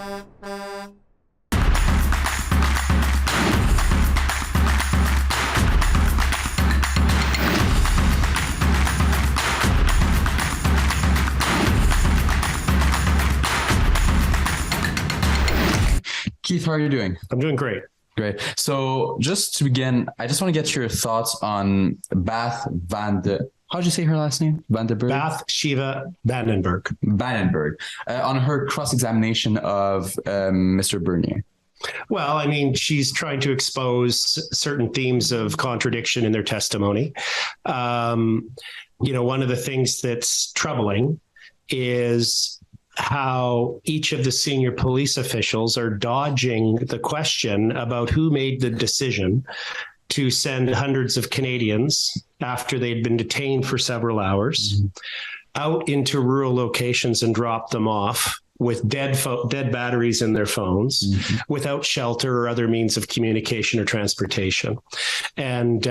Keith, how are you doing? I'm doing great. Great. So just to begin, I just want to get your thoughts on Bath how'd you say her last name? Vandenberg? Bathsheba Vandenberg. On her cross-examination of Mr. Bernier. Well, I mean, she's trying to expose certain themes of contradiction in their testimony. One of the things that's troubling is how each of the senior police officials are dodging the question about who made the decision to send hundreds of Canadians after they'd been detained for several hours out into rural locations and drop them off with dead batteries in their phones, without shelter or other means of communication or transportation. And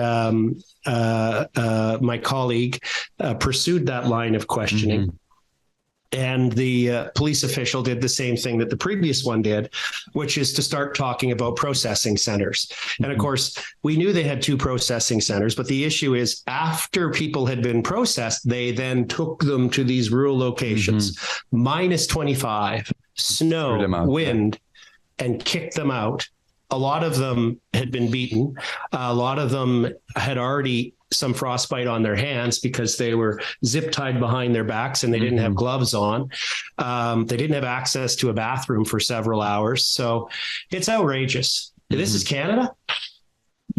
my colleague pursued that line of questioning. And the police official did the same thing that the previous one did, which is to start talking about processing centers. And of course, we knew they had 2 processing centers, but the issue is after people had been processed, they then took them to these rural locations, minus 25, snow, wind, and kicked them out. A lot of them had been beaten. A lot of them had already some frostbite on their hands because they were zip tied behind their backs and they didn't have gloves on. They didn't have access to a bathroom for several hours. So it's outrageous. This is Canada.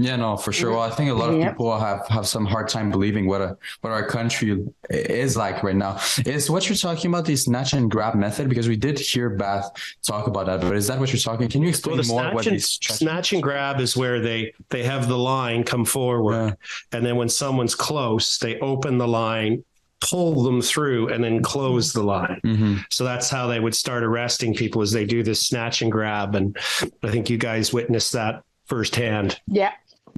Yeah, no, for sure. Well, I think a lot of people have some hard time believing what our country is like right now. Is what you're talking about the snatch and grab method? Because we did hear Bath talk about that, but is that what you're talking? Can you explain more what these snatch and grab is where they have the line come forward, and then when someone's close, they open the line, pull them through, and then close the line. So that's how they would start arresting people, as they do this snatch and grab. And I think you guys witnessed that firsthand.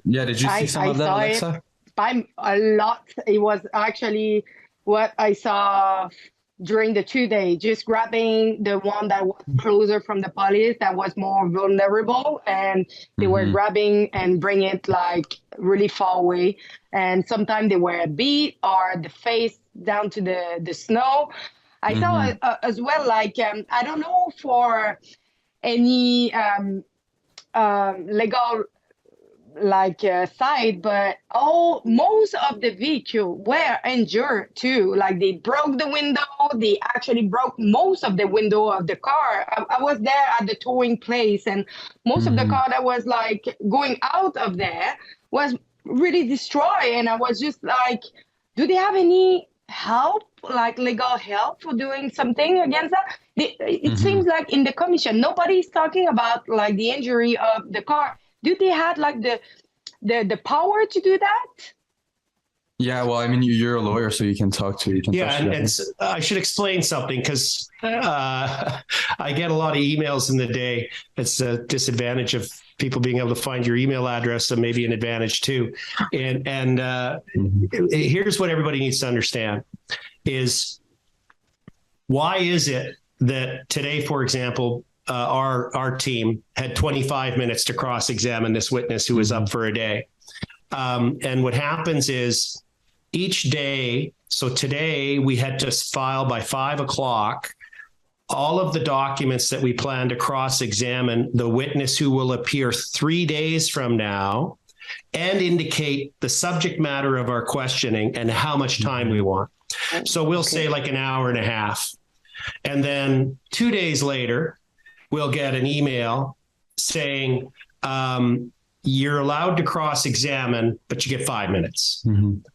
Yeah, did you see some of that, Alexa? A lot. It was actually what I saw during the 2 days, just grabbing the one that was closer from the police, that was more vulnerable, and they were grabbing and bring it like really far away. And sometimes they were beat or the face down to the snow. I saw as well, like, I don't know for any legal side, but most of the vehicle were injured too. Like they broke the window. They actually broke most of the window of the car. I was there at the towing place, and most of the car that was like going out of there was really destroyed. And I was just like, do they have any help, like legal help for doing something against that? It seems like in the commission, nobody's talking about like the injury of the car. Do they have like the power to do that? Yeah, well, I mean, you're a lawyer, so you can talk to. And I should explain something, because I get a lot of emails in the day. It's a disadvantage of people being able to find your email address, and maybe an advantage too. And here's what everybody needs to understand: is why is it that today, for example, our team had 25 minutes to cross-examine this witness who was up for a day. And what happens is each day, so today we had to file by 5 o'clock all of the documents that we plan to cross-examine the witness who will appear 3 days from now, and indicate the subject matter of our questioning and how much time we want. So we'll say like an hour and a half. And then 2 days later, we'll get an email saying, you're allowed to cross-examine, but you get 5 minutes.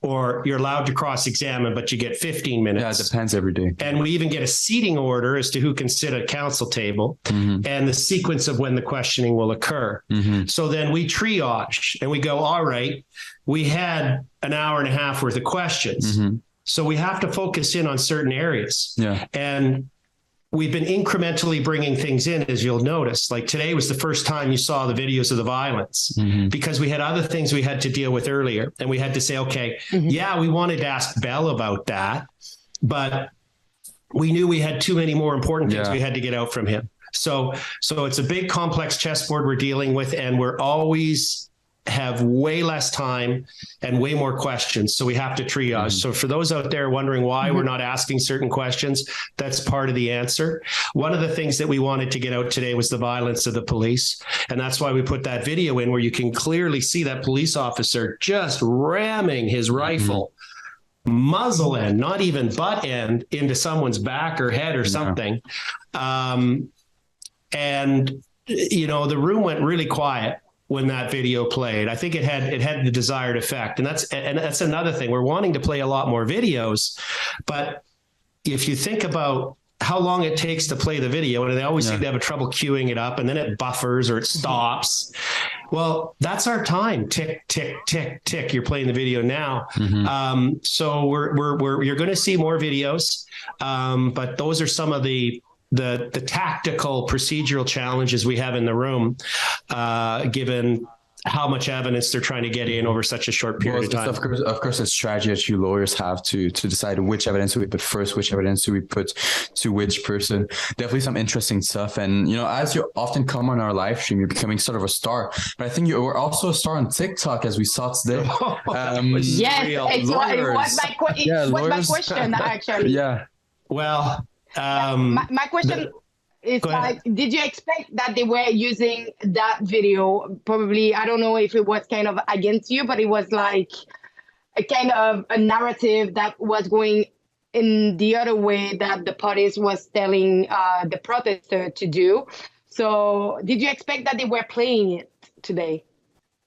Or you're allowed to cross-examine, but you get 15 minutes. Yeah, it depends every day. And we even get a seating order as to who can sit at counsel table, and the sequence of when the questioning will occur. So then we triage and we go, all right, we had an hour and a half worth of questions. So we have to focus in on certain areas. And we've been incrementally bringing things in, as you'll notice. Like today was the first time you saw the videos of the violence, because we had other things we had to deal with earlier. And we had to say, okay, yeah, we wanted to ask Bell about that, but we knew we had too many more important things we had to get out from him. So it's a big complex chessboard we're dealing with, and we're always have way less time and way more questions. So we have to triage. So for those out there wondering why we're not asking certain questions, that's part of the answer. One of the things that we wanted to get out today was the violence of the police. And that's why we put that video in where you can clearly see that police officer just ramming his rifle, muzzle end, not even butt end, into someone's back or head or something. And, you know, the room went really quiet when that video played. I think it had the desired effect. And that's another thing. We're wanting to play a lot more videos, but if you think about how long it takes to play the video, and they always seem to have a trouble queuing it up, and then it buffers or it stops. Well, that's our time. Tick, tick, tick, tick. You're playing the video now. So you're going to see more videos. But those are some of the tactical procedural challenges we have in the room, given how much evidence they're trying to get in over such a short period of time. Of course, it's strategy that you lawyers have to decide which evidence do we put first, which evidence do we put to which person. Definitely some interesting stuff. And, you know, as you often come on our live stream, you're becoming sort of a star. But I think you were also a star on TikTok, as we saw today. Yes, it was my question, actually. Yeah. Well, my question is like, did you expect that they were using that video? Probably, I don't know if it was kind of against you, but it was like a kind of a narrative that was going in the other way that the police was telling the protester to do. So did you expect that they were playing it today?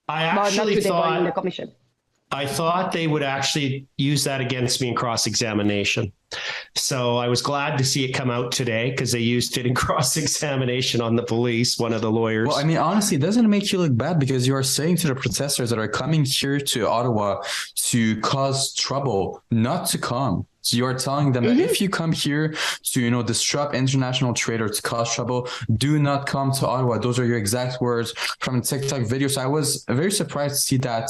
I actually thought in the commission. I thought they would actually use that against me in cross-examination. So I was glad to see it come out today, because they used it in cross-examination on the police, one of the lawyers. Well, I mean, honestly, it doesn't make you look bad, because you are saying to the protesters that are coming here to Ottawa to cause trouble, not to come. So you are telling them that if you come here to, you know, disrupt international trade or to cause trouble, do not come to Ottawa. Those are your exact words from the TikTok video. So I was very surprised to see that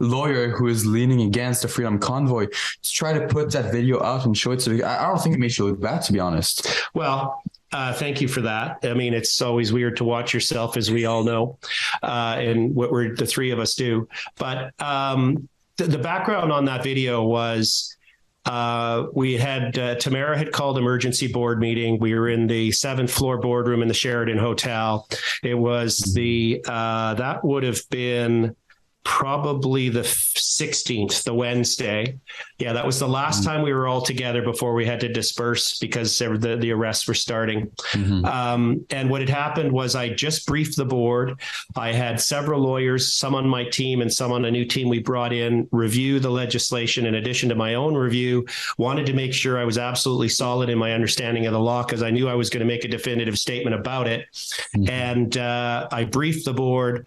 lawyer who is leaning against the Freedom Convoy to try to put that video out and show it. So I don't think it makes you look bad, to be honest. Well, thank you for that. I mean, it's always weird to watch yourself, as we all know, and what the three of us do. But the background on that video was we had Tamara had called emergency board meeting. We were in the 7th floor boardroom in the Sheraton Hotel. It was that would have been probably the 16th, the Wednesday. Yeah, that was the last time we were all together before we had to disperse because the arrests were starting. And what had happened was I just briefed the board. I had several lawyers, some on my team and some on a new team we brought in, review the legislation in addition to my own review. Wanted to make sure I was absolutely solid in my understanding of the law, because I knew I was going to make a definitive statement about it. And I briefed the board.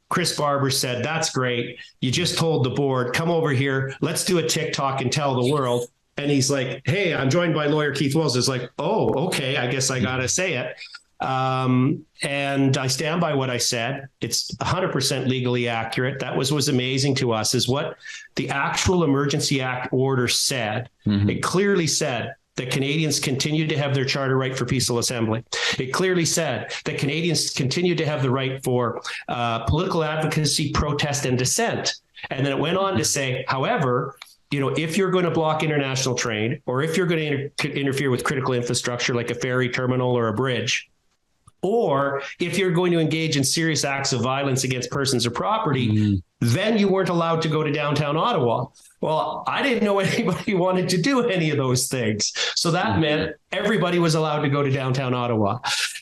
Chris Barber said, "That's great. You just told the board, come over here. Let's do a TikTok and tell the world." And he's like, "Hey, I'm joined by lawyer Keith Wills." It's like, "Oh, okay. I guess I got to say it." And I stand by what I said. It's 100% legally accurate. That was amazing to us, is what the actual Emergency Act order said. It clearly said that Canadians continue to have their charter right for peaceful assembly. It clearly said that Canadians continue to have the right for political advocacy, protest, and dissent. And then it went on to say, however, you know, if you're going to block international trade, or if you're going to interfere with critical infrastructure like a ferry terminal or a bridge, or if you're going to engage in serious acts of violence against persons or property, then you weren't allowed to go to downtown Ottawa. Well, I didn't know anybody wanted to do any of those things. So that meant everybody was allowed to go to downtown Ottawa.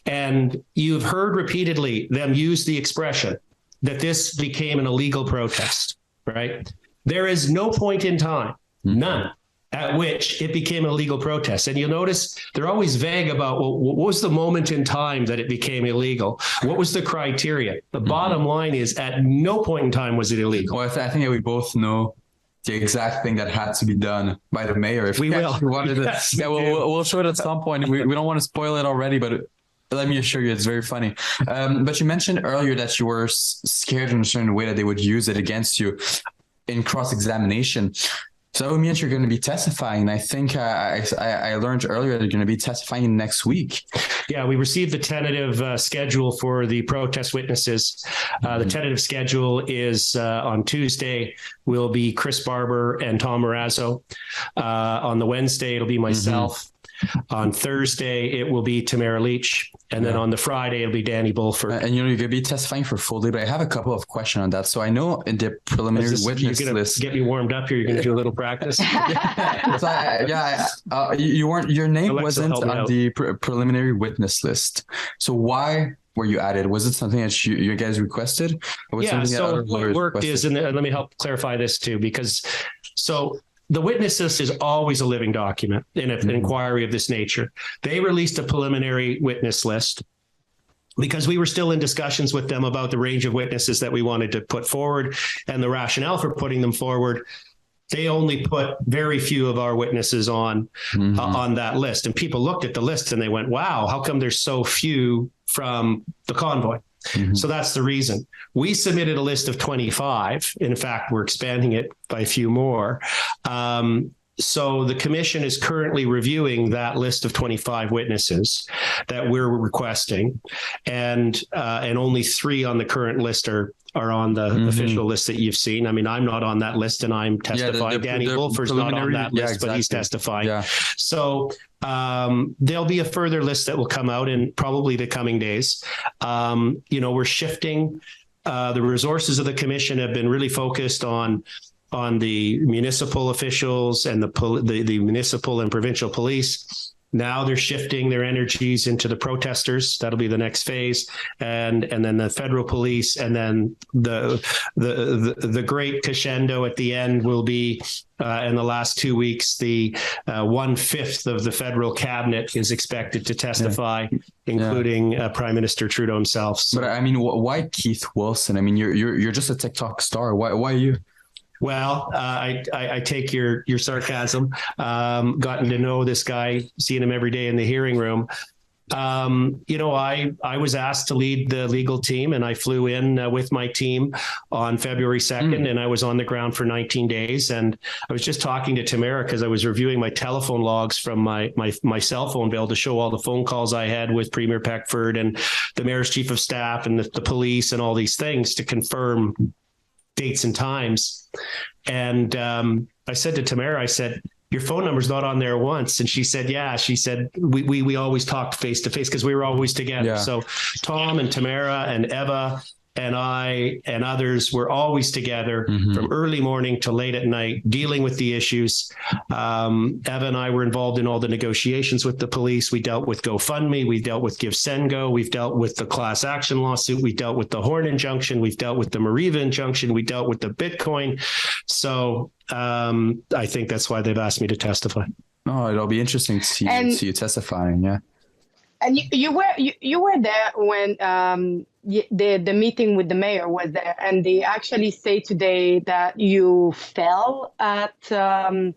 And you've heard repeatedly them use the expression that this became an illegal protest, right? There is no point in time, none, at which it became an illegal protest. And you'll notice they're always vague about, well, what was the moment in time that it became illegal? What was the criteria? The bottom line is, at no point in time was it illegal. Well, I think that we both know the exact thing that had to be done by the mayor. If we wanted to, we'll show it at some point. We don't want to spoil it already, but let me assure you, it's very funny. But you mentioned earlier that you were scared in a certain way that they would use it against you in cross-examination. So that would mean you're going to be testifying. I think I learned earlier they're going to be testifying next week. Yeah, we received the tentative schedule for the protest witnesses. The tentative schedule is on Tuesday will be Chris Barber and Tom Marazzo. On the Wednesday, it'll be myself. On Thursday, it will be Tamara Lich. And then on the Friday, it'll be Danny Bulford. And you're going to be testifying for full day, but I have a couple of questions on that. So I know in the preliminary witness list. Get me warmed up here. You're going to do a little practice. Your name wasn't on the preliminary witness list. So why were you added? Was it something that you guys requested? Or was so what worked requested? Is, and let me help clarify this too, because the witness list is always a living document in an inquiry of this nature. They released a preliminary witness list because we were still in discussions with them about the range of witnesses that we wanted to put forward and the rationale for putting them forward. They only put very few of our witnesses on that list. And people looked at the list and they went, wow, how come there's so few from the convoy? So that's the reason. We submitted a list of 25. In fact, we're expanding it by a few more. So the commission is currently reviewing that list of 25 witnesses that we're requesting, and only 3 on the current list are on the official list that you've seen. I mean, I'm not on that list and I'm testifying. Danny Bulford's not on that list, but he's testifying. Yeah. So there'll be a further list that will come out in probably the coming days. We're shifting. The resources of the commission have been really focused on the municipal officials and the municipal and provincial police. Now they're shifting their energies into the protesters. That'll be the next phase, and then the federal police, and then the great crescendo at the end will be in the last 2 weeks. The 1/5 of the federal cabinet is expected to testify, including Prime Minister Trudeau himself. So, but I mean, why Keith Wilson? I mean, you're just a TikTok star. Why you? Well, I take your sarcasm. Gotten to know this guy, seeing him every day in the hearing room. I was asked to lead the legal team, and I flew in with my team on February 2nd, and I was on the ground for 19 days. And I was just talking to Tamara because I was reviewing my telephone logs from my cell phone bill to show all the phone calls I had with Premier Peckford and the mayor's chief of staff and the police and all these things to confirm dates and times. And I said to Tamara, I said, your phone number's not on there once. And she said, yeah. She said, we always talked face to face because we were always together. Yeah. So Tom and Tamara and Eva and I and others were always together from early morning to late at night, dealing with the issues. Eva and I were involved in all the negotiations with the police. We dealt with GoFundMe. We dealt with Give Send Go. We've dealt with the class action lawsuit. We dealt with the Horn injunction. We've dealt with the Mariva injunction. We dealt with the Bitcoin. So I think that's why they've asked me to testify. Oh, it'll be interesting to see you testifying. Yeah. And you were there when the meeting with the mayor was there, and they actually say today that you fell at I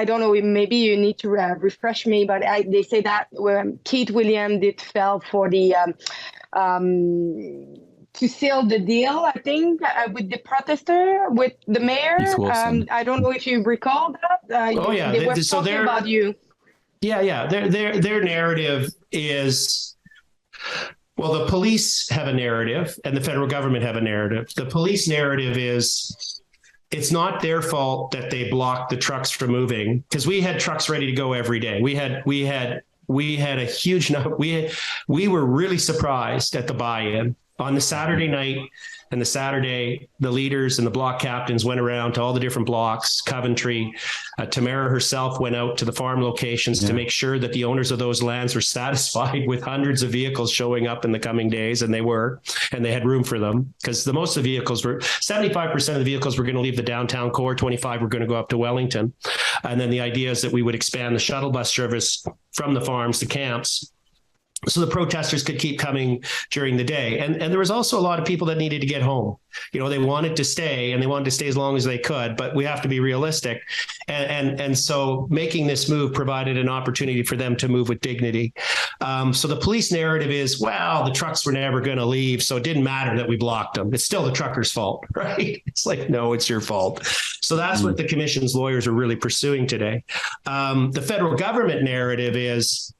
don't know, maybe you need to refresh me, but they say that Keith Williams did fell for the to seal the deal, I think, with the protester, with the mayor. I don't know if you recall that. They were talking about you. Yeah. Their narrative is, well, the police have a narrative and the federal government have a narrative. The police narrative is it's not their fault that they blocked the trucks from moving, because we had trucks ready to go every day. We had a huge number. We were really surprised at the buy-in on the Saturday night. And the Saturday, the leaders and the block captains went around to all the different blocks, Coventry. Tamara herself went out to the farm locations to make sure that the owners of those lands were satisfied with hundreds of vehicles showing up in the coming days. And they were, and they had room for them, because most of the vehicles were, 75% of the vehicles were going to leave the downtown core, 25 were going to go up to Wellington. And then the idea is that we would expand the shuttle bus service from the farms to camps so the protesters could keep coming during the day. And there was also a lot of people that needed to get home. They wanted to stay, and they wanted to stay as long as they could, but we have to be realistic. And so making this move provided an opportunity for them to move with dignity. So the police narrative is, well, the trucks were never going to leave, so it didn't matter that we blocked them. It's still the truckers' fault, right? It's like, no, it's your fault. So that's what the commission's lawyers are really pursuing today. The federal government narrative is,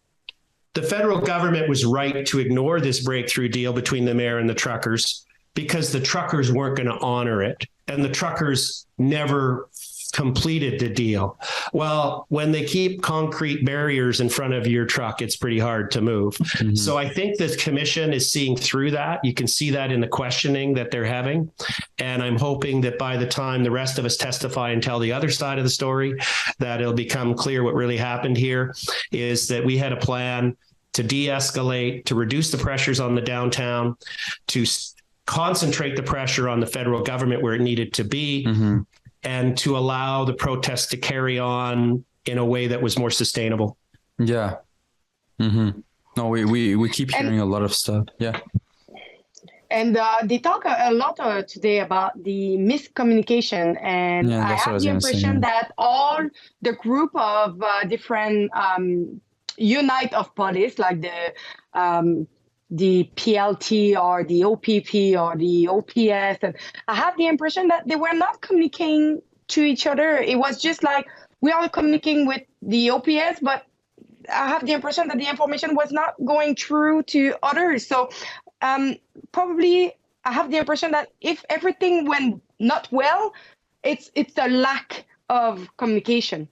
the federal government was right to ignore this breakthrough deal between the mayor and the truckers because the truckers weren't going to honor it. And the truckers never completed the deal. Well, when they keep concrete barriers in front of your truck, it's pretty hard to move. Mm-hmm. So I think the commission is seeing through that. You can see that in the questioning that they're having. And I'm hoping that by the time the rest of us testify and tell the other side of the story, that it'll become clear what really happened here is that we had a plan to de-escalate, to reduce the pressures on the downtown, to concentrate the pressure on the federal government where it needed to be, mm-hmm. and to allow the protests to carry on in a way that was more sustainable. Yeah. Mm-hmm. No, we keep hearing a lot of stuff. Yeah. And they talk a lot today about the miscommunication. And I have the impression that all the group of different unit of police, like the PLT or the OPP or the OPS, and I have the impression that they were not communicating to each other. It was just like we are communicating with the OPS, but I have the impression that the information was not going through to others. So probably I have the impression that if everything went not well, it's a lack of communication.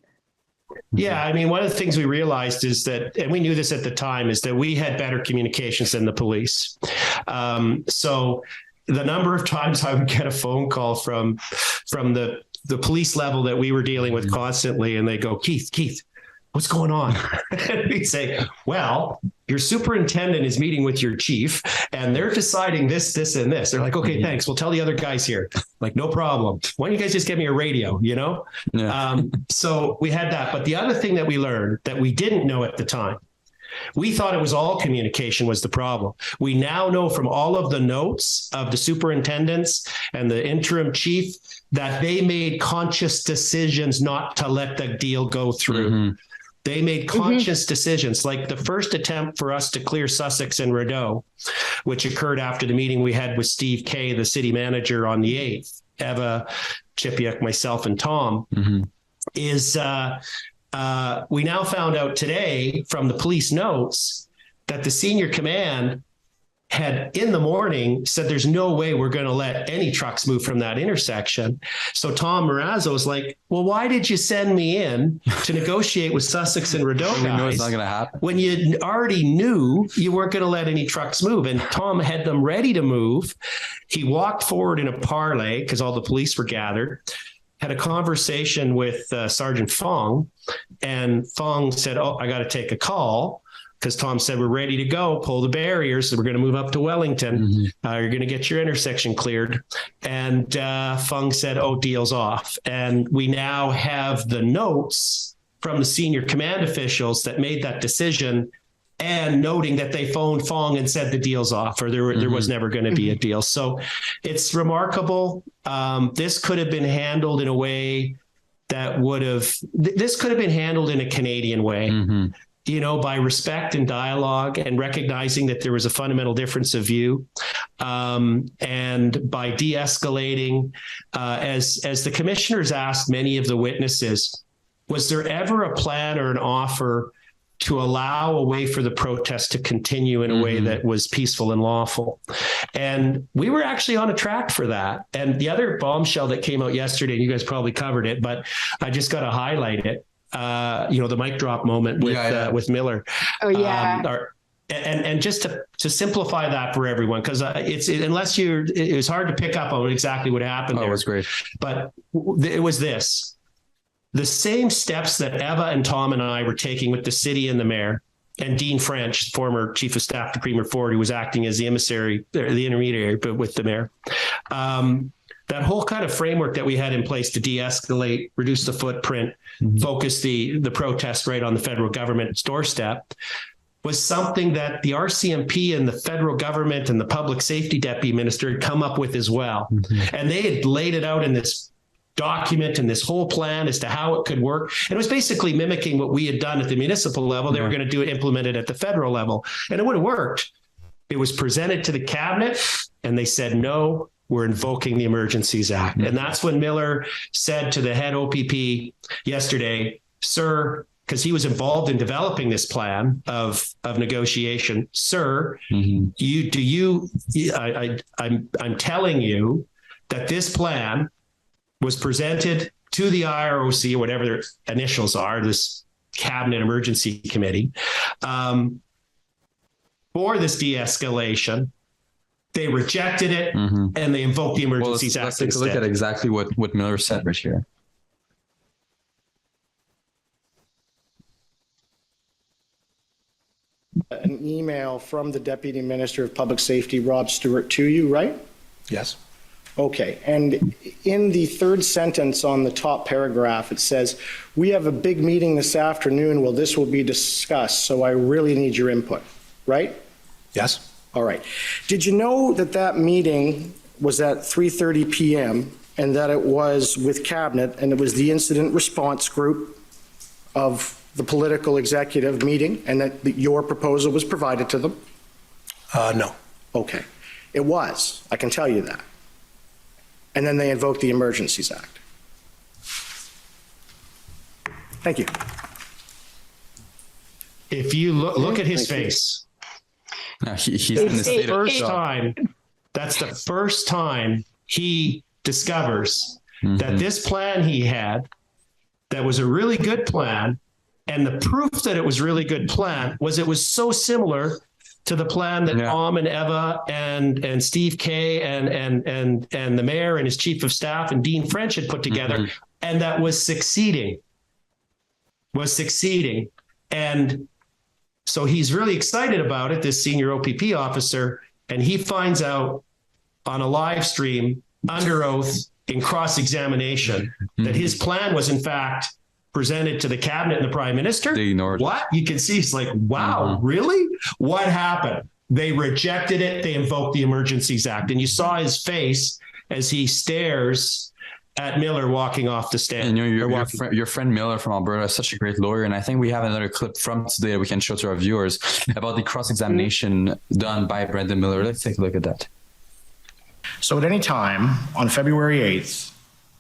Yeah, I mean, one of the things we realized is that, and we knew this at the time, is that we had better communications than the police. So the number of times I would get a phone call from the police level that we were dealing with constantly, and they go, Keith, what's going on? And we'd say, well, your superintendent is meeting with your chief and they're deciding this, and this. They're like, okay, thanks. We'll tell the other guys here. Like, no problem. Why don't you guys just give me a radio, Yeah. So we had that. But the other thing that we learned that we didn't know at the time, we thought it was all communication was the problem. We now know from all of the notes of the superintendents and the interim chief that they made conscious decisions not to let the deal go through. Mm-hmm. They made conscious decisions, like the first attempt for us to clear Sussex and Rideau, which occurred after the meeting we had with Steve Kay, the city manager, on the 8th, Eva, Chipiuk, myself, and Tom, is we now found out today from the police notes that the senior command had in the morning said there's no way we're going to let any trucks move from that intersection. So Tom Marazzo was like, well, why did you send me in to negotiate with Sussex and Rideau guys? We know it's not going to happen. When you already knew you weren't going to let any trucks move. And Tom had them ready to move. He walked forward in a parlay because all the police were gathered, had a conversation with Sergeant Fong, and Fong said, I got to take a call. Because Tom said, we're ready to go, pull the barriers. So we're going to move up to Wellington. You're going to get your intersection cleared. And Fung said, deal's off. And we now have the notes from the senior command officials that made that decision and noting that they phoned Fong and said the deal's off, or there was never going to be a deal. So it's remarkable. This could have been handled in a way that this could have been handled in a Canadian way. By respect and dialogue and recognizing that there was a fundamental difference of view, and by de-escalating, as the commissioners asked many of the witnesses, was there ever a plan or an offer to allow a way for the protest to continue in a way that was peaceful and lawful? And we were actually on a track for that. And the other bombshell that came out yesterday, and you guys probably covered it, but I just got to highlight it. The mic drop moment with Miller. Oh yeah. And just to simplify that for everyone, because it was hard to pick up on exactly what happened. It was great. But it was the same steps that Eva and Tom and I were taking with the city and the mayor, and Dean French, former chief of staff to Premier Ford, who was acting as the intermediary, but with the mayor. That whole kind of framework that we had in place to de-escalate, reduce the footprint, focus the protest right on the federal government's doorstep. was something that the RCMP and the federal government and the public safety deputy minister had come up with as well. Mm-hmm. And they had laid it out in this document and this whole plan as to how it could work. And it was basically mimicking what we had done at the municipal level. They were going to do it, implement it at the federal level, and it would have worked. It was presented to the cabinet and they said, no, we're invoking the Emergencies Act. And that's when Miller said to the head OPP yesterday, sir, because he was involved in developing this plan of negotiation, sir, I'm telling you that this plan was presented to the IROC, or whatever their initials are, this Cabinet Emergency Committee, for this de-escalation. They rejected it, and they invoked the Emergencies Act. Let's take a look at exactly what Miller said right here. An email from the Deputy Minister of Public Safety, Rob Stewart, to you, right? Yes. Okay. And in the third sentence on the top paragraph, it says, we have a big meeting this afternoon. Well, this will be discussed. So I really need your input, right? Yes. All right. Did you know that that meeting was at 3:30 p.m. and that it was with Cabinet and it was the incident response group of the political executive meeting, and that your proposal was provided to them? No. Okay. It was. I can tell you that. And then they invoked the Emergencies Act. Thank you. If you look at his face, no, he's in the state of shock. That's the first time he discovers that this plan he had, that was a really good plan, and the proof that it was really good plan was it was so similar to the plan that Om and Eva and Steve Kay and the mayor and his chief of staff and Dean French had put together, and that was succeeding. And so he's really excited about it, this senior OPP officer, and he finds out on a live stream under oath in cross-examination that his plan was in fact presented to the cabinet and the prime minister. They ignored what? You can see it's like, wow, really? What happened? They rejected it. They invoked the Emergencies Act. And you saw his face as he stares at Miller walking off the stand. And your friend Miller from Alberta is such a great lawyer. And I think we have another clip from today that we can show to our viewers about the cross-examination done by Brendan Miller. Let's take a look at that. So at any time on February 8th,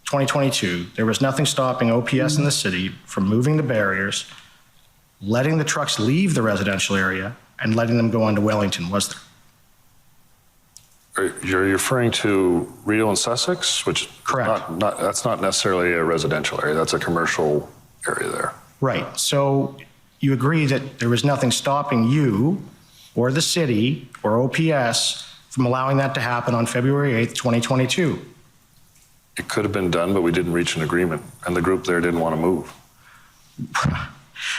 2022, there was nothing stopping OPS in the city from moving the barriers, letting the trucks leave the residential area, and letting them go on to Wellington, was there? You're referring to Rideau and Sussex, which correct. That's not necessarily a residential area. That's a commercial area there. Right. So you agree that there was nothing stopping you or the city or OPS from allowing that to happen on February 8th, 2022? It could have been done, but we didn't reach an agreement, and the group there didn't want to move.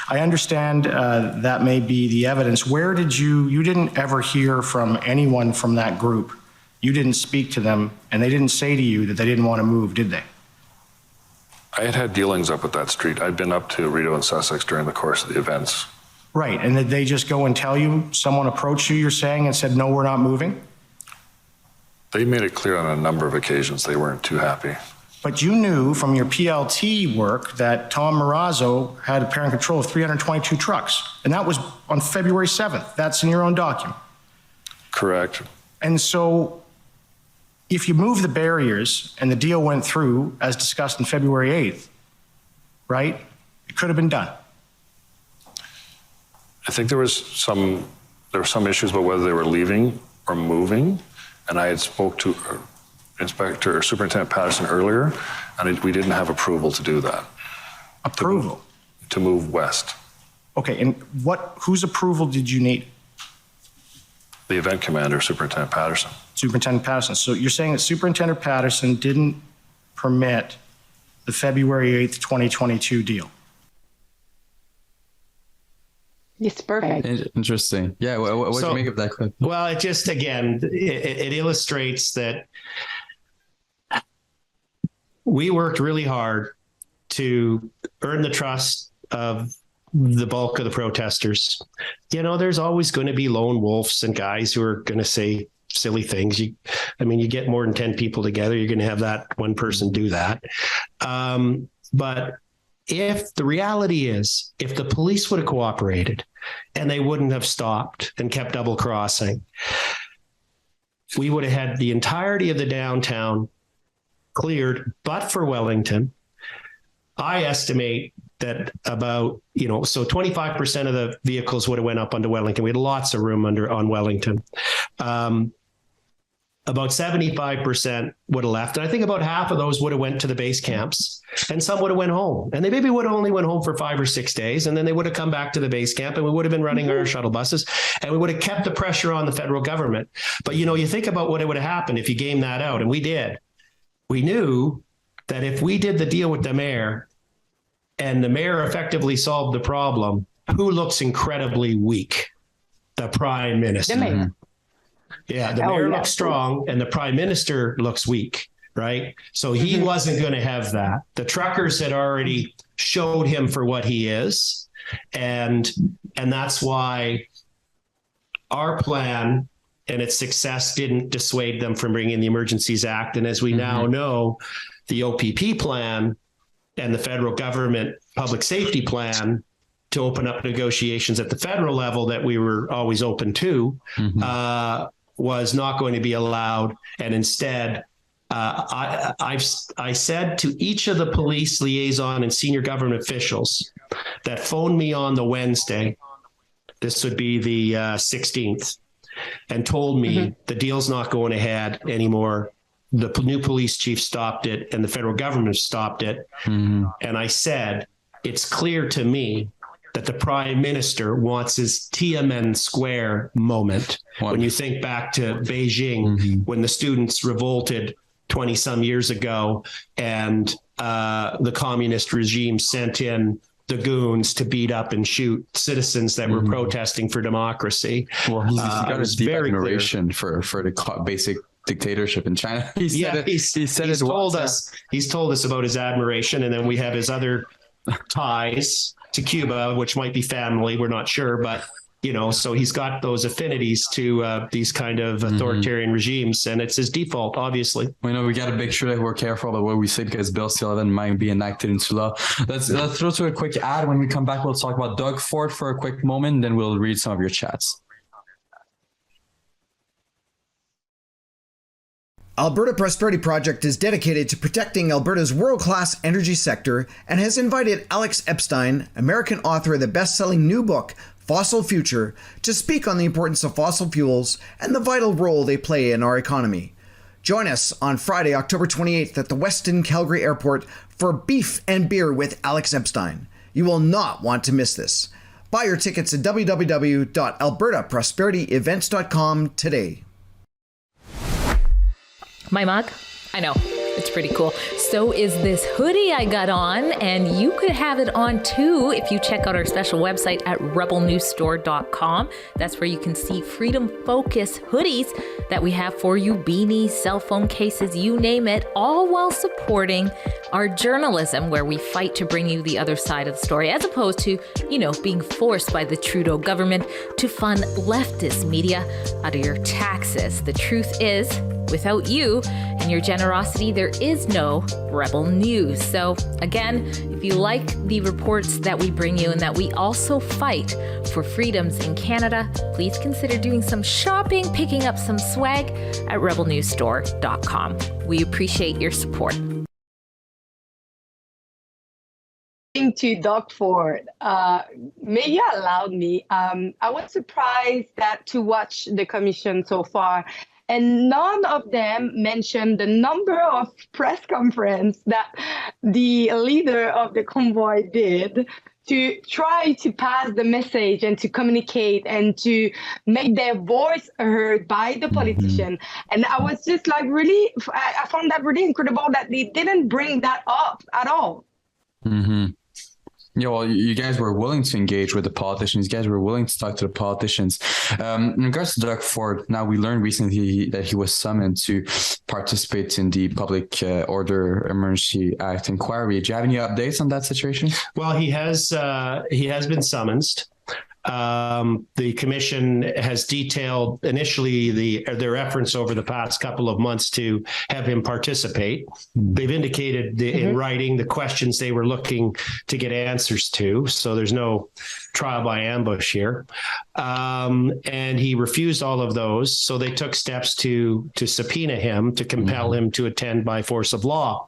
I understand that may be the evidence. Where did you didn't ever hear from anyone from that group? You didn't speak to them, and they didn't say to you that they didn't want to move, did they? I had dealings up at that street. I'd been up to Rideau and Sussex during the course of the events. Right, and did they just go and tell you, someone approached you, you're saying, and said, no, we're not moving? They made it clear on a number of occasions they weren't too happy. But you knew from your PLT work that Tom Marazzo had apparent control of 322 trucks, and that was on February 7th. That's in your own document. Correct. And so if you move the barriers and the deal went through as discussed on February 8th, right, it could have been done. I think there were some issues about whether they were leaving or moving. And I had spoke to Superintendent Patterson earlier, and we didn't have approval to do that. Approval? To move west. Okay, and whose approval did you need? The event commander, Superintendent Patterson. Superintendent Patterson. So you're saying that Superintendent Patterson didn't permit the February 8th, 2022 deal? It's perfect. Interesting. Yeah. What do you make of that clip? Well, it just, again, it illustrates that we worked really hard to earn the trust of the bulk of the protesters. You know, there's always going to be lone wolves and guys who are going to say silly things. You get more than 10 people together, you're going to have that one person do that. But if the reality is, if the police would have cooperated and they wouldn't have stopped and kept double crossing, we would have had the entirety of the downtown cleared, but for Wellington. I estimate that about, so 25% of the vehicles would have went up onto Wellington. We had lots of room on Wellington. About 75% would have left. And I think about half of those would have went to the base camps, and some would have went home. And they maybe would have only went home for 5 or 6 days. And then they would have come back to the base camp, and we would have been running our shuttle buses, and we would have kept the pressure on the federal government. But, you think about what would have happened if you game that out. And we did. We knew that if we did the deal with the mayor, and the mayor effectively solved the problem, who looks incredibly weak? The prime minister. The mayor. Yeah, the mayor looks strong and the prime minister looks weak, right? So he wasn't going to have that. The truckers had already showed him for what he is. And that's why our plan and its success didn't dissuade them from bringing the Emergencies Act. And as we now know, the OPP plan and the federal government public safety plan to open up negotiations at the federal level that we were always open to was not going to be allowed. And instead, I said to each of the police liaison and senior government officials that phoned me on the Wednesday, this would be the 16th, and told me the deal's not going ahead anymore. The new police chief stopped it and the federal government stopped it. And I said, it's clear to me that the prime minister wants his Tiananmen Square moment. When you think back to Beijing, when the students revolted 20 some years ago and the communist regime sent in the goons to beat up and shoot citizens that were protesting for democracy. Well, he's got a deep admiration for the basic dictatorship in China. He's told us about his admiration, and then we have his other ties to Cuba, which might be family, we're not sure, but so he's got those affinities to these kind of authoritarian regimes, and it's his default, obviously. We got to make sure that we're careful about what we say, because Bill C-11 might be enacted into law. Let's throw to a quick ad. When we come back, we'll talk about Doug Ford for a quick moment, then we'll read some of your chats. Alberta Prosperity Project is dedicated to protecting Alberta's world-class energy sector and has invited Alex Epstein, American author of the best-selling new book, Fossil Future, to speak on the importance of fossil fuels and the vital role they play in our economy. Join us on Friday, October 28th at the Westin Calgary Airport for Beef and Beer with Alex Epstein. You will not want to miss this. Buy your tickets at www.albertaprosperityevents.com today. My mug? I know, it's pretty cool. So is this hoodie I got on, and you could have it on too if you check out our special website at rebelnewsstore.com. That's where you can see Freedom Focus hoodies that we have for you, beanies, cell phone cases, you name it, all while supporting our journalism, where we fight to bring you the other side of the story, as opposed to, being forced by the Trudeau government to fund leftist media out of your taxes. The truth is, without you and your generosity, there is no Rebel News. So again, if you like the reports that we bring you and that we also fight for freedoms in Canada, please consider doing some shopping, picking up some swag at rebelnewsstore.com. We appreciate your support. To Doug Ford, Media allowed me. I was surprised to watch the commission so far, and none of them mentioned the number of press conferences that the leader of the convoy did to try to pass the message and to communicate and to make their voice heard by the politician. And I was just really, I found that really incredible that they didn't bring that up at all. Yeah, well, you guys were willing to engage with the politicians. You guys were willing to talk to the politicians. In regards to Doug Ford, now we learned recently that he was summoned to participate in the Public Order Emergency Act inquiry. Do you have any updates on that situation? Well, he has been summoned. The commission has detailed initially their efforts over the past couple of months to have him participate. They've indicated in writing the questions they were looking to get answers to. So there's no trial by ambush here. And he refused all of those. So they took steps to subpoena him, to compel him to attend by force of law.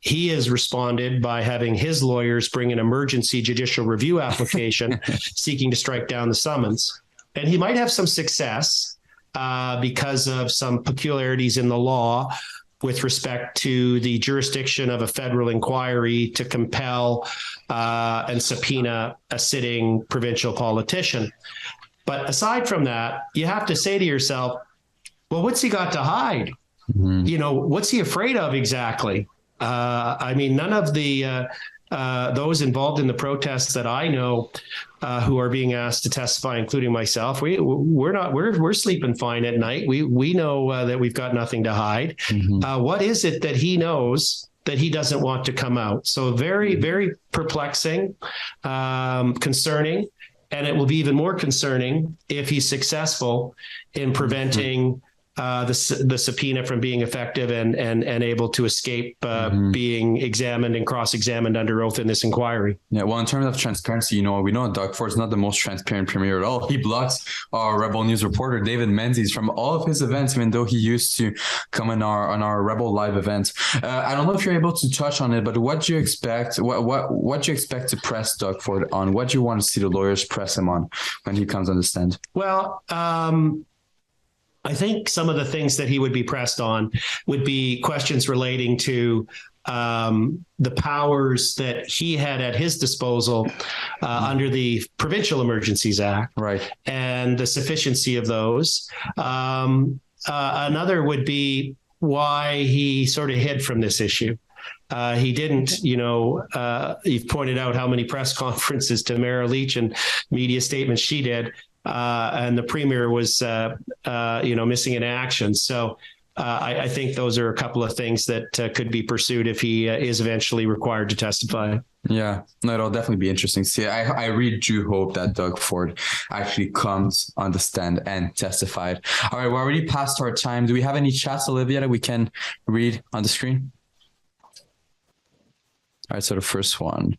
He has responded by having his lawyers bring an emergency judicial review application seeking to strike down the summons. And he might have some success because of some peculiarities in the law with respect to the jurisdiction of a federal inquiry to compel and subpoena a sitting provincial politician. But aside from that, you have to say to yourself, well, what's he got to hide? You know, what's he afraid of exactly? I mean, none of the those involved in the protests that I know who are being asked to testify, including myself, we're sleeping fine at night. We know that we've got nothing to hide. What is it that he knows that he doesn't want to come out? So very, very perplexing, concerning, and it will be even more concerning if he's successful in preventing the subpoena from being effective and able to escape being examined and cross-examined under oath in this inquiry. Yeah, well, in terms of transparency, you know, we know Doug Ford's not the most transparent premier at all. He blocks our Rebel News reporter David Menzies from all of his events, even though he used to come on our Rebel Live events. I don't know if you're able to touch on it, but what do you expect? What do you expect to press Doug Ford on? What do you want to see the lawyers press him on when he comes on the stand? Well, I think some of the things that he would be pressed on would be questions relating to the powers that he had at his disposal under the Provincial Emergencies Act, right, and the sufficiency of those. Another would be why he sort of hid from this issue. He didn't, you've pointed out how many press conferences Tamara Lich and media statements she did. And the premier was, missing in action. So I think those are a couple of things that could be pursued if he is eventually required to testify. Yeah, no, it'll definitely be interesting to see. I really do hope that Doug Ford actually comes on the stand and testified. All right, we're already past our time. Do we have any chats, Olivia, that we can read on the screen? All right, so the first one.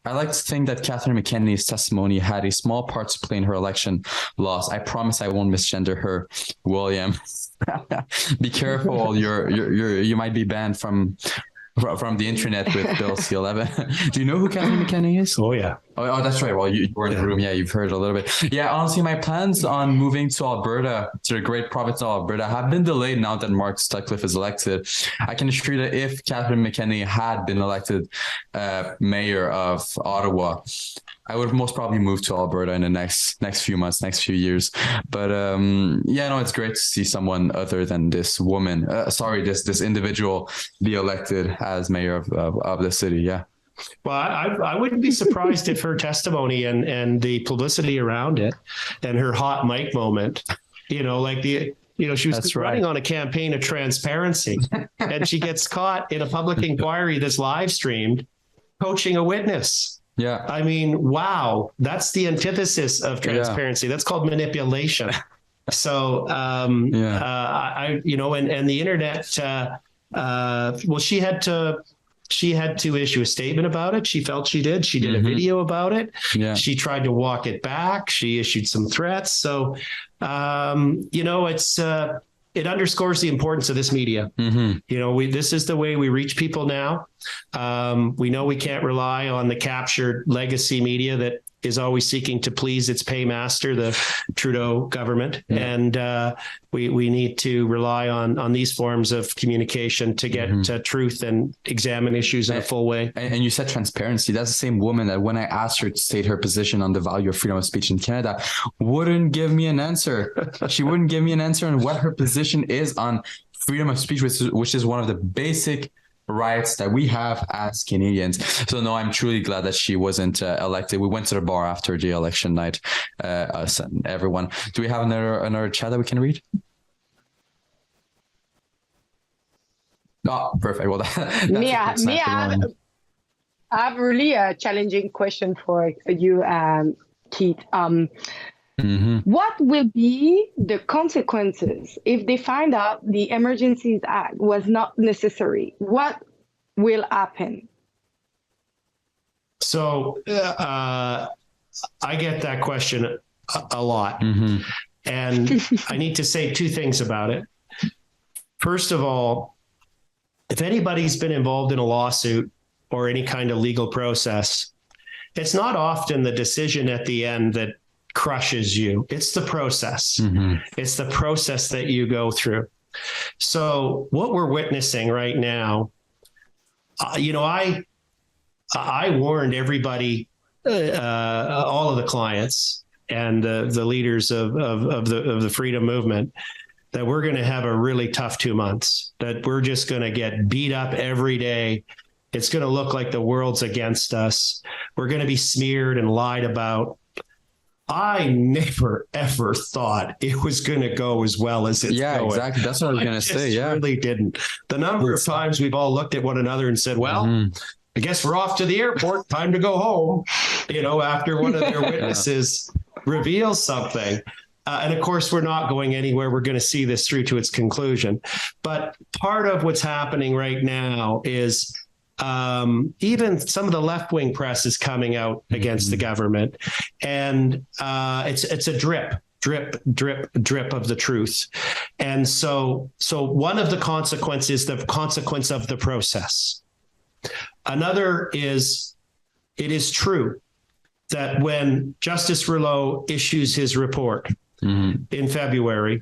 I like to think that Catherine McKenney's testimony had a small part to play in her election loss. I promise I won't misgender her, William. Be careful. You might be banned from the internet with Bill C-11. Do you know who Catherine McKenney is? Oh, yeah. Oh, that's right. Well, you were in the room. Yeah, you've heard a little bit. Yeah, honestly, my plans on moving to Alberta, to the great province of Alberta, have been delayed now that Mark Sutcliffe is elected. I can assure you that if Catherine McKenney had been elected mayor of Ottawa, I would have most probably moved to Alberta in the next few months, next few years. But it's great to see someone other than this woman, this individual be elected as mayor of the city. Yeah. Well, I wouldn't be surprised if her testimony and the publicity around it and her hot mic moment, she was running on a campaign of transparency and she gets caught in a public inquiry that's live streamed coaching a witness. Yeah. I mean, wow, that's the antithesis of transparency. Yeah. That's called manipulation. So, and the internet, she had to issue a statement about it. She felt she did. She did a video about it. Yeah. She tried to walk it back. She issued some threats. So, it underscores the importance of this media. This is the way we reach people now. We know we can't rely on the captured legacy media that is always seeking to please its paymaster, the Trudeau government. Yeah. And we need to rely on these forms of communication to get truth and examine issues in a full way. And you said transparency. That's the same woman that when I asked her to state her position on the value of freedom of speech in Canada, wouldn't give me an answer. She wouldn't give me an answer on what her position is on freedom of speech, which is one of the basic rights that we have as Canadians. So no, I'm truly glad that she wasn't elected. We went to the bar after the election night, us and everyone. Do we have another chat that we can read? Oh, perfect. Well, I have really a challenging question for you, Keith. What will be the consequences if they find out the Emergencies Act was not necessary? What will happen? So I get that question a lot. And I need to say two things about it. First of all, if anybody's been involved in a lawsuit or any kind of legal process, it's not often the decision at the end that crushes you. It's the process. It's the process that you go through. So what we're witnessing right now, I warned everybody, all of the clients and the leaders of the freedom movement, that we're going to have a really tough 2 months, that we're just going to get beat up every day. It's going to look like the world's against us. We're going to be smeared and lied about. I never, ever thought it was going to go as well as it's going. Exactly. That's what I was going to say. Yeah, really didn't. The number of times we've all looked at one another and said, well, I guess we're off to the airport. Time to go home, after one of their witnesses reveals something. And of course, we're not going anywhere. We're going to see this through to its conclusion. But part of what's happening right now is even some of the left-wing press is coming out against the government. And it's a drip of the truth. And so one of the consequences, the consequence of the process. Another is, it is true that when Justice Rouleau issues his report in February,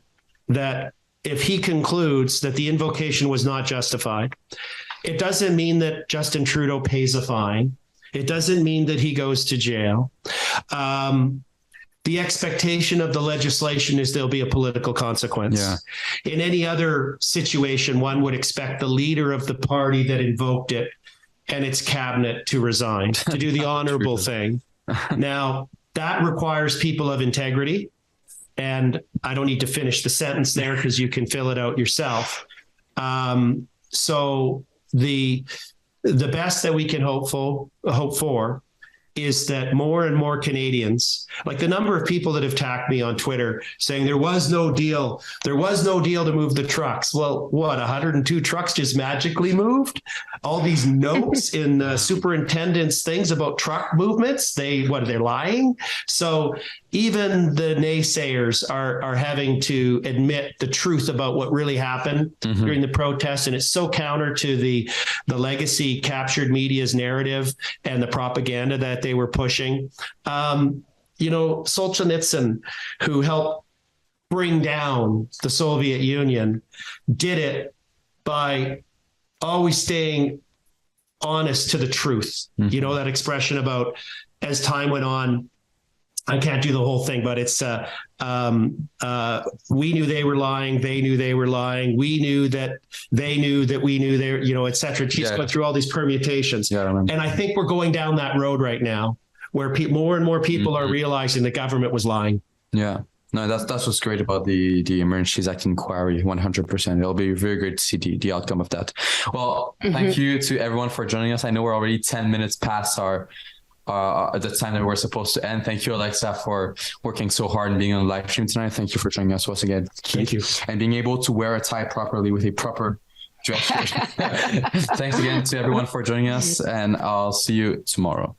that if he concludes that the invocation was not justified, it doesn't mean that Justin Trudeau pays a fine. It doesn't mean that he goes to jail. The expectation of the legislation is there'll be a political consequence. Yeah. In any other situation, one would expect the leader of the party that invoked it and its cabinet to resign, to do the honorable thing. Now, that requires people of integrity. And I don't need to finish the sentence there because you can fill it out yourself. So the best that we can hope for is that more and more Canadians, like the number of people that have tagged me on Twitter saying there was no deal to move the trucks. Well, what, 102 trucks just magically moved? All these notes in the superintendent's things about truck movements, they're lying? So even the naysayers are having to admit the truth about what really happened during the protests. And it's so counter to the legacy captured media's narrative and the propaganda that they were pushing. Solzhenitsyn, who helped bring down the Soviet Union, did it by always staying honest to the truth. That expression about, as time went on, I can't do the whole thing, but it's we knew they were lying. They knew they were lying. We knew that they knew that we knew they, et cetera. She's going through all these permutations. And I think we're going down that road right now where more and more people are realizing the government was lying. Yeah. No, that's what's great about the Emergencies Act inquiry, 100%. It'll be very great to see the outcome of that. Well, thank you to everyone for joining us. I know we're already 10 minutes past the time that we're supposed to end. Thank you, Alexa, for working so hard and being on the live stream tonight. Thank you for joining us once again. Thank you. And being able to wear a tie properly with a proper dress. Thanks again to everyone for joining us, and I'll see you tomorrow.